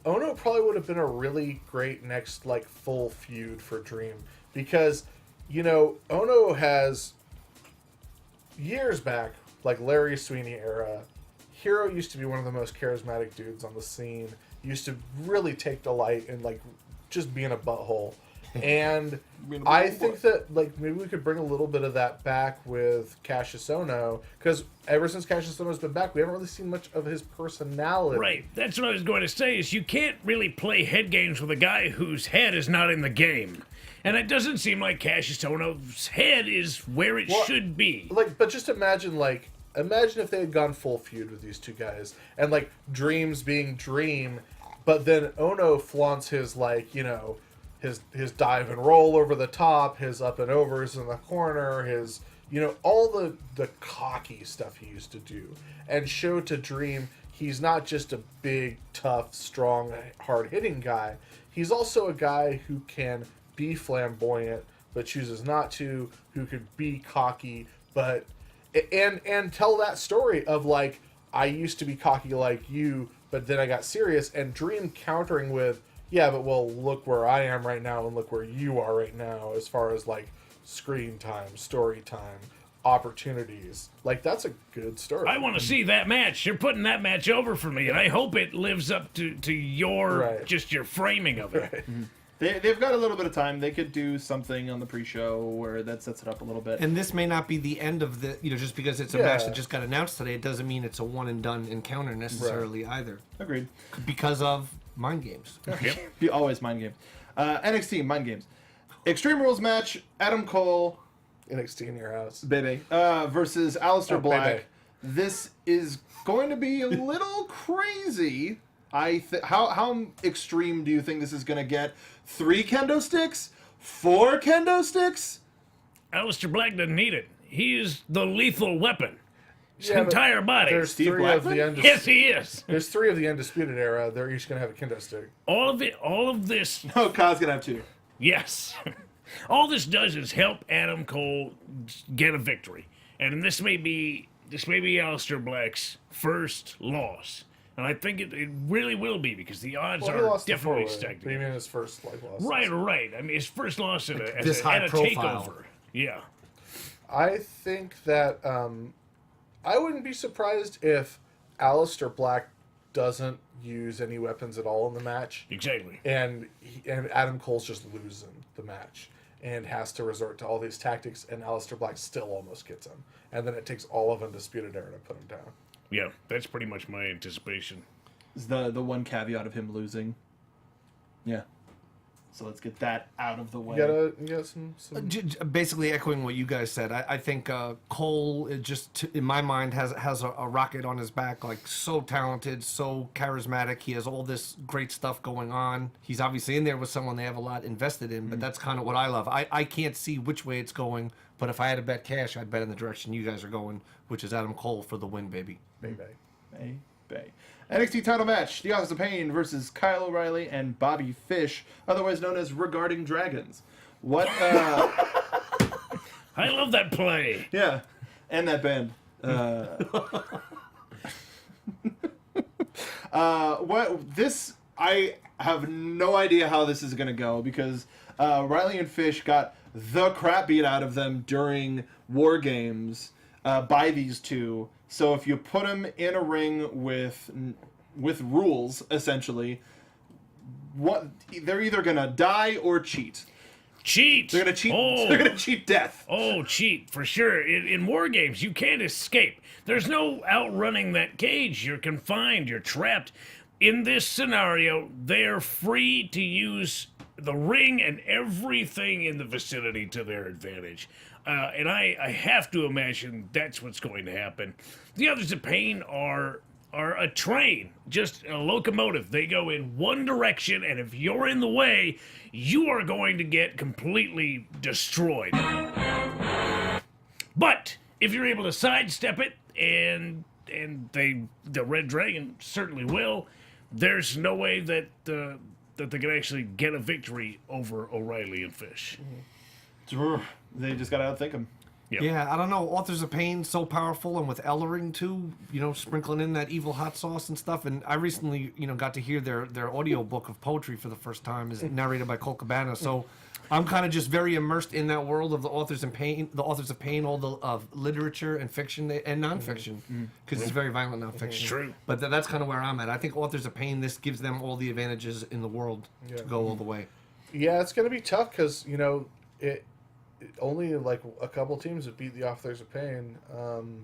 Ohno probably would have been a really great next full feud for Dream because Ohno has years back, Larry Sweeney era, Hero used to be one of the most charismatic dudes on the scene. Used to really take delight in just being a butthole. And I think that maybe we could bring a little bit of that back with Cassius Ohno, because ever since Cassius Ohno's been back, we haven't really seen much of his personality. Right. That's what I was going to say. Is you can't really play head games with a guy whose head is not in the game. And it doesn't seem like Cassius Ohno's head is where it should be. But just imagine if they had gone full feud with these two guys, and Dreams being Dream, but then Ohno flaunts his his dive and roll over the top, his up and overs in the corner, his all the cocky stuff he used to do, and show to Dream he's not just a big, tough, strong, hard hitting guy. He's also a guy who can be flamboyant but chooses not to, who could be cocky but and tell that story of I used to be cocky like you, but then I got serious, and Dream countering with, yeah, but look where I am right now and look where you are right now as far as screen time, story time, opportunities. That's a good story. I want to see that match. You're putting that match over for me, and I hope it lives up to your just your framing of it. Right. Mm-hmm. They've got a little bit of time. They could do something on the pre-show where that sets it up a little bit. And this may not be the end of the, just because it's a match that just got announced today, it doesn't mean it's a one and done encounter necessarily either. Agreed. Because of mind games. Yep. Always mind games. NXT, mind games. Extreme Rules match, Adam Cole. NXT in your house. Baby. Versus Aleister Black. Baby. This is going to be a little crazy. How extreme do you think this is going to get? 3 kendo sticks? 4 kendo sticks? Aleister Black doesn't need it. He is the lethal weapon. His Yeah, but entire body. There's Steve 3 of the Yes, he is. There's 3 of the Undisputed Era. They're each going to have a kendo stick. All of this. No, Kyle's going to have 2. Yes. All this does is help Adam Cole get a victory. And this may be Aleister Black's first loss And I think it really will be because the odds Well, he are lost the definitely four-way. stacked. You mean his first loss? Right. I mean, his first loss at a, This at high a profile. takeover. Yeah. I think that I wouldn't be surprised if Aleister Black doesn't use any weapons at all in the match, Exactly. and Adam Cole's just losing the match and has to resort to all these tactics, and Aleister Black still almost gets him, and then it takes all of Undisputed Era to put him down. Yeah, that's pretty much my anticipation. Is the one caveat of him losing. Yeah. So let's get that out of the way. You got some Basically echoing what you guys said, I think Cole in my mind has a rocket on his back, like so talented, so charismatic. He has all this great stuff going on. He's obviously in there with someone they have a lot invested in, but that's kind of what I love. I can't see which way it's going, but if I had to bet cash, I'd bet in the direction you guys are going, which is Adam Cole for the win, baby. Bay. NXT title match: The Authors of Pain versus Kyle O'Reilly and Bobby Fish, otherwise known as Regarding Dragons. What? I love that play. Yeah, and that band. What this? I have no idea how this is gonna go because Riley and Fish got the crap beat out of them during War Games by these two. So if you put them in a ring with rules, essentially, they're either gonna die or cheat. Cheat. They're gonna cheat. Oh. They're gonna cheat death. Oh, cheat, for sure. In War Games, you can't escape. There's no outrunning that cage. You're confined. You're trapped. In this scenario, they're free to use the ring and everything in the vicinity to their advantage. And I have to imagine that's what's going to happen. The Others of Pain are a train, just a locomotive. They go in one direction, and if you're in the way, you are going to get completely destroyed. But if you're able to sidestep it, and the Red Dragon certainly will, there's no way that they can actually get a victory over O'Reilly and Fish. They just gotta outthink them. Yep. Yeah, I don't know. Authors of Pain, so powerful, and with Ellering too, sprinkling in that evil hot sauce and stuff. And I recently, got to hear their audio book of poetry for the first time, is narrated by Cole Cabana. So I'm kind of just very immersed in that world of the Authors of Pain, all the of literature and fiction and nonfiction, because it's very violent nonfiction. It's true. But that's kind of where I'm at. I think Authors of Pain, this gives them all the advantages in the world to go all the way. Yeah, it's going to be tough because, it only like a couple teams have beat the Authors of Pain, and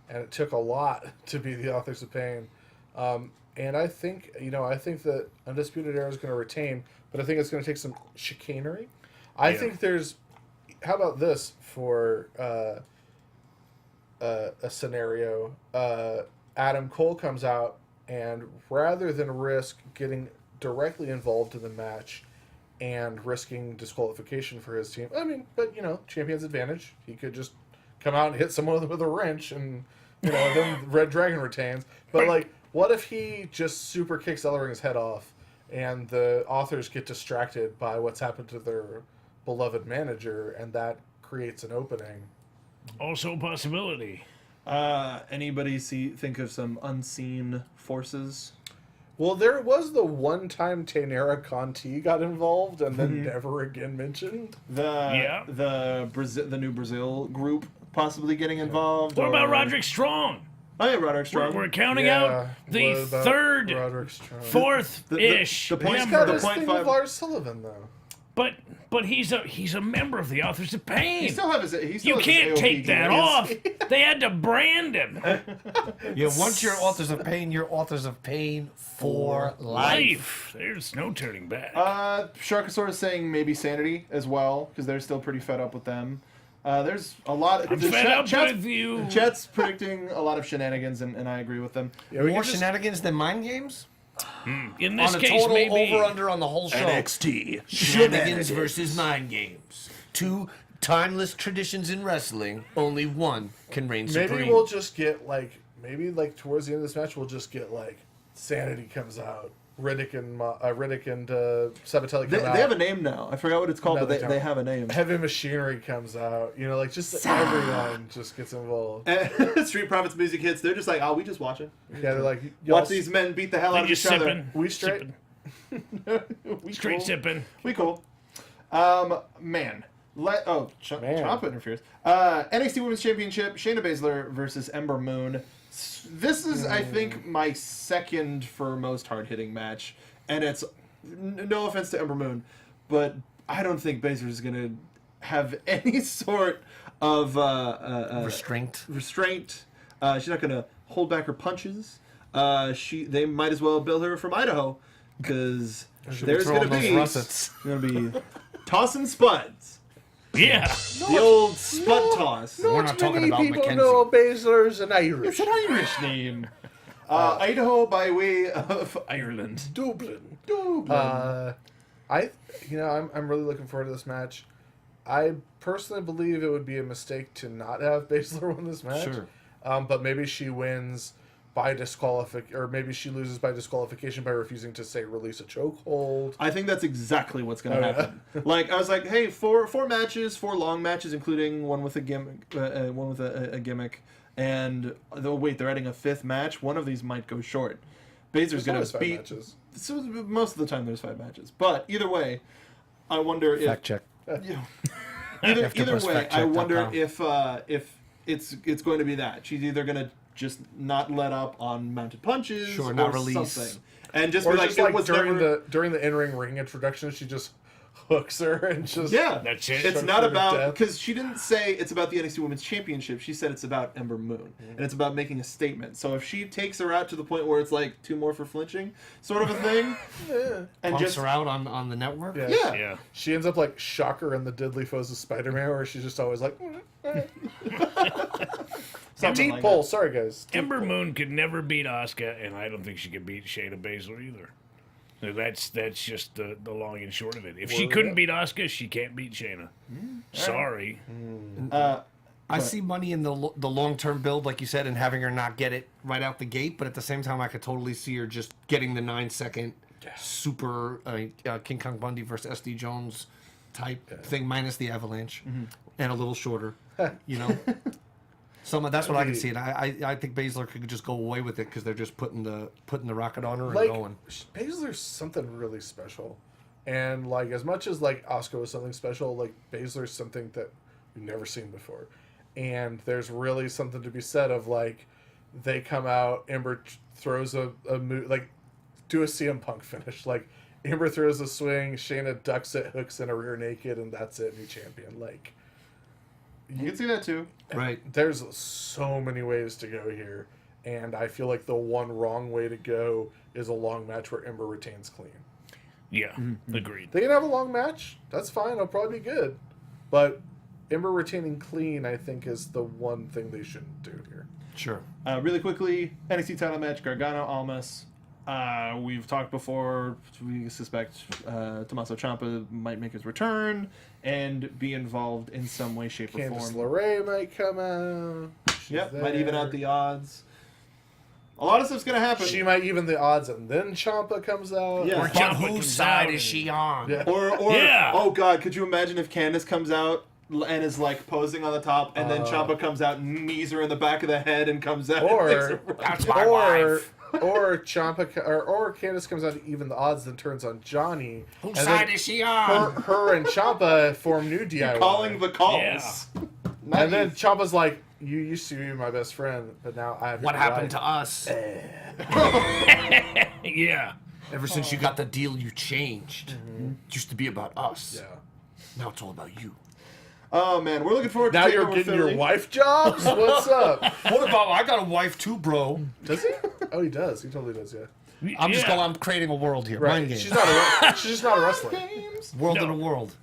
it took a lot to beat the Authors of Pain. And I think that Undisputed Era is going to retain, but I think it's going to take some chicanery. I think there's. How about this for a scenario? Adam Cole comes out, and rather than risk getting directly involved in the match and risking disqualification for his team, but champion's advantage. He could just come out and hit someone with a wrench, and then Red Dragon retains. But what if he just super kicks Ellering's head off, and the authors get distracted by what's happened to their beloved manager, and that creates an opening? Also a possibility. Anybody think of some unseen forces? Well, there was the one time Tainara Conti got involved and then never again mentioned. The new Brazil group possibly getting involved. What about Roderick Strong? Oh yeah, Roderick Strong. We're counting out the third, fourth-ish the point- He's got the this point thing five- with Lars Sullivan though. But he's a member of the Authors of Pain. He still have his. You can't take that off. They had to brand him. Yeah, once you're Authors of Pain, you're Authors of Pain for life. There's no turning back. Sharkosaurus is saying maybe Sanity as well because they're still pretty fed up with them. There's a lot. I'm fed up with you. Chet's predicting a lot of shenanigans, and I agree with them. Yeah, More shenanigans than mind games? In this On a case, total maybe. over-under on the whole show. NXT Shenanigans versus mind games. Two timeless traditions in wrestling. Only one can reign supreme. Maybe we'll just get towards the end of this match, we'll just get Sanity comes out Riddick and Sabatelli They come out. have a name now. I forgot what it's called, No, but they they don't. have a name. Heavy Machinery comes out. You know, like just everyone just gets involved. And Street Profits music hits. They're just like, oh, we just watching. Yeah, they're like, y'all Watch these men beat the hell out They're of just each other. sipping. We straight. We Straight cool. sipping. We cool. Man. Ciampa interferes. NXT Women's Championship, Shayna Baszler versus Ember Moon. This is, I think, my second for most hard-hitting match. And it's, no offense to Ember Moon, but I don't think Baszler is going to have any sort of Restraint. She's not going to hold back her punches. They might as well bill her from Idaho, because there's going to be tossing spuds. Yeah. The old spud toss. We're not talking about people Mackenzie. know Baszler's an Irish. It's an Irish name. Idaho by way of Ireland. Dublin. Dublin. I'm really looking forward to this match. I personally believe it would be a mistake to not have Baszler win this match. Sure. But maybe she wins by disqualification, or maybe she loses by disqualification by refusing to, say, release a chokehold. I think that's exactly what's going to happen. Like, I was like, hey, four matches, 4 long matches, including one with a gimmick, a gimmick. And they're adding a 5th match. One of these might go short. Baszler's going to beat. Matches. So most of the time, there's 5 matches. But either way, I wonder if Fact check. either way, I wonder AfterBuzzFactCheck.com. if it's going to be that she's either going to just not let up on mounted punches, Sure, or not release. something, and just Or be like, just it like was during never... the in-ring ring introduction, she just hooks her and just That's it. It's Shut not her to about, death. because she didn't say it's about the NXT Women's Championship. She said it's about Ember Moon, and it's about making a statement. So if she takes her out to the point where it's like 2 more for flinching, sort of a thing, and Punks just her out on the network. Yeah. yeah. Yeah. She ends up like Shocker in the Deadly Foes of Spider-Man, where she's just always like, Something deep like pull. that. Sorry, guys. Deep Ember pull. Moon could never beat Asuka, and I don't think she could beat Shayna Baszler either. So that's just the long and short of it. If she couldn't beat Asuka, she can't beat Shayna. Sorry. I see money in the long-term build, like you said, and having her not get it right out the gate. But at the same time, I could totally see her just getting the 9-second super King Kong Bundy versus SD Jones type thing, minus the avalanche, and a little shorter. You know, that's what I can see. And I think Baszler could just go away with it because they're just putting the rocket on her and Like going. Baszler's something really special, and like as much as like Asuka was something special, like Baszler's something that we've never seen before. And there's really something to be said of like they come out, Ember throws a move, like do a CM Punk finish, like Ember throws a swing, Shayna ducks it, hooks in a rear naked, and that's it, new champion. Like You can see that too. Right. there's so many ways to go here, and I feel like the one wrong way to go is a long match where Ember retains clean. Yeah, agreed. They can have a long match. That's fine. It'll probably be good. But Ember retaining clean, I think, is the one thing they shouldn't do here. Sure. Really quickly, NXT title match, Gargano Almas. We've talked before. We suspect Tommaso Ciampa might make his return and be involved in some way, shape, or Candice form. LeRae might come out. She's Yep, there. might even out the odds. A lot of stuff's gonna happen. She might even the odds, and then Ciampa comes out. Yeah. Or Ciampa whose comes side out is she on? Yeah. Or Yeah. oh god, could you imagine if Candice comes out and is like posing on the top, and then Ciampa comes out and knees her in the back of the head and comes out. Or- and takes her- That's my Or wife. or Ciampa or Candice comes out to even the odds, then turns on Johnny. Whose and side then is she on? her and Ciampa form new DIY. calling the calls. Yeah. Nice. And then Ciampa's like, "You used to be my best friend, but now I have What your happened life." to us? Yeah. Ever since you got the deal, you changed. It used to be about us. Yeah. Now it's all about you. Oh man, we're looking forward to Now taking you're over getting Philly. your wife jobs? What's up? What about I got a wife too, bro? Does he? Oh, he does. He totally does, yeah. I'm just Yeah. going. I'm creating a world here. Mind games. She's just not a wrestler. Games. World No. in a world.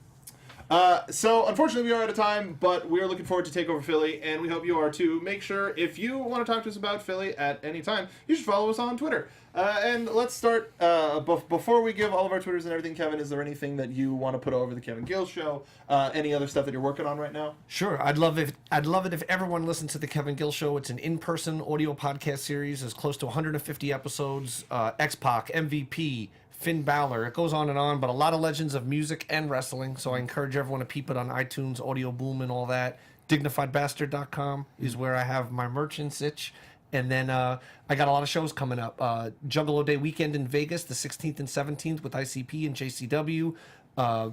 So unfortunately we are out of time, but we are looking forward to TakeOver Philly, and we hope you are too. Make sure if you want to talk to us about Philly at any time, you should follow us on Twitter. And let's start, before we give all of our Twitters and everything, Kevin, is there anything that you want to put over the Kevin Gill Show? Any other stuff that you're working on right now? Sure. I'd love it if everyone listened to the Kevin Gill Show. It's an in-person audio podcast series. There's close to 150 episodes. X-Pac, MVP, Finn Balor. It goes on, but a lot of legends of music and wrestling. So I encourage everyone to peep it on iTunes, Audio Boom, and all that. DignifiedBastard.com is where I have my merch and sitch. And then I got a lot of shows coming up. Juggalo Day weekend in Vegas, the 16th and 17th with ICP and JCW.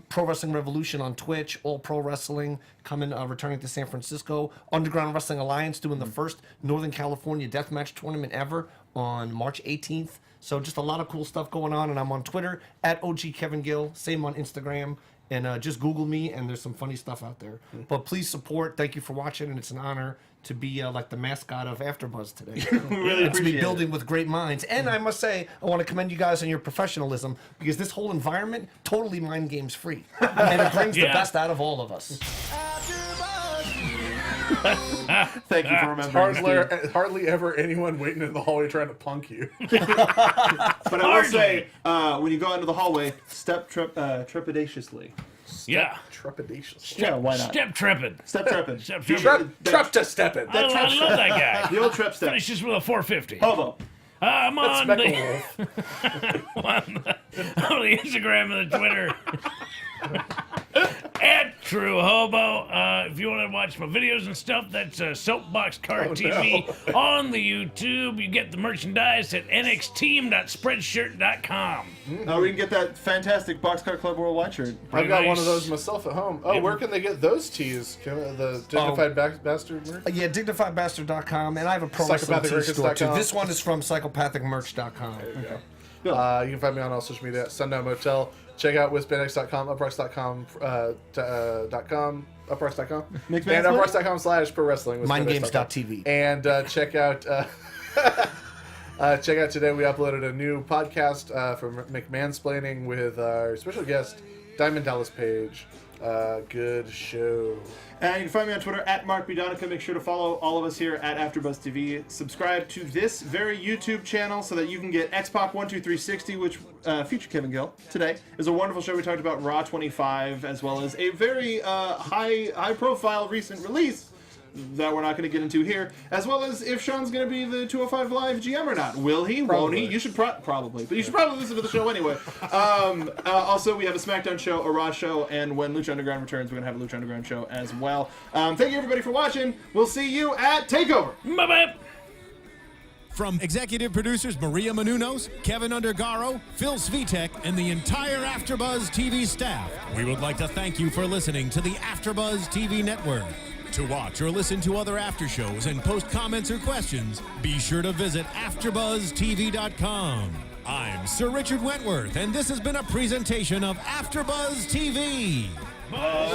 Pro Wrestling Revolution on Twitch. All Pro Wrestling coming, returning to San Francisco. Underground Wrestling Alliance doing the first Northern California deathmatch tournament ever on March 18th. So just a lot of cool stuff going on. And I'm on Twitter at OG Kevin Gill. Same on Instagram. And just Google me, and there's some funny stuff out there. But please support. Thank you for watching, and it's an honor to be like the mascot of AfterBuzz today. Really and to be appreciate building with great minds. And I must say, I want to commend you guys on your professionalism, because this whole environment, totally mind games free. And it brings the best out of all of us. Thank you for remembering. Hardly ever anyone waiting in the hallway trying to punk you. But I will say, when you go into the hallway, step trepidatiously. Yeah. Trepidatious. Yeah, why not? Step tripping. Step trepping. Step Do tripping. Trep to step it. I love that guy. The old trep step. Finishes with a 450. Hobo. I'm on That's the, Mecha Wolf. on the Instagram and the Twitter. At True Hobo. If you want to watch my videos and stuff, that's Soapbox Card TV on the YouTube. You get the merchandise at nxteam.spreadshirt.com. We can get that fantastic Boxcar Club Worldwide shirt. I've got one of nice. those myself at home. Oh, where can they get those tees? The Dignified Bastard merch? Yeah, dignifiedbastard.com, and I have a pro wrestling tee store too. This one is from psychopathicmerch.com. There you go. You can find me on all social media at Sundown Motel. Check out WithBenX.com, uprocks.com, uprocks.com, and uprocks.com/pro wrestling. Mindgames.tv. And check out today we uploaded a new podcast from McMansplaining with our special guest, Diamond Dallas Page. Good show. And you can find me on Twitter at Mark Donica. Make sure to follow all of us here at AfterBuzz TV. Subscribe to this very YouTube channel so that you can get X-Pac 12360, which featured Kevin Gill today. Is a wonderful show. We talked about Raw 25, as well as a very high-profile recent release that we're not going to get into here, as well as if Sean's going to be the 205 Live GM or not. Will he? Probably. Won't he? You should probably, but you should probably listen to the show anyway. Also, we have a SmackDown show, a Raw show, and when Lucha Underground returns, we're going to have a Lucha Underground show as well. Thank you, everybody, for watching. We'll see you at TakeOver. Bye-bye. From executive producers Maria Menounos, Kevin Undergaro, Phil Svitek, and the entire AfterBuzz TV staff, we would like to thank you for listening to the AfterBuzz TV network. To watch or listen to other after shows and post comments or questions, be sure to visit AfterBuzzTV.com. I'm Sir Richard Wentworth, and this has been a presentation of AfterBuzz TV.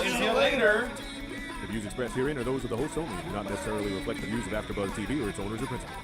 See you later. The views expressed herein are those of the hosts only and do not necessarily reflect the views of AfterBuzz TV or its owners or principals.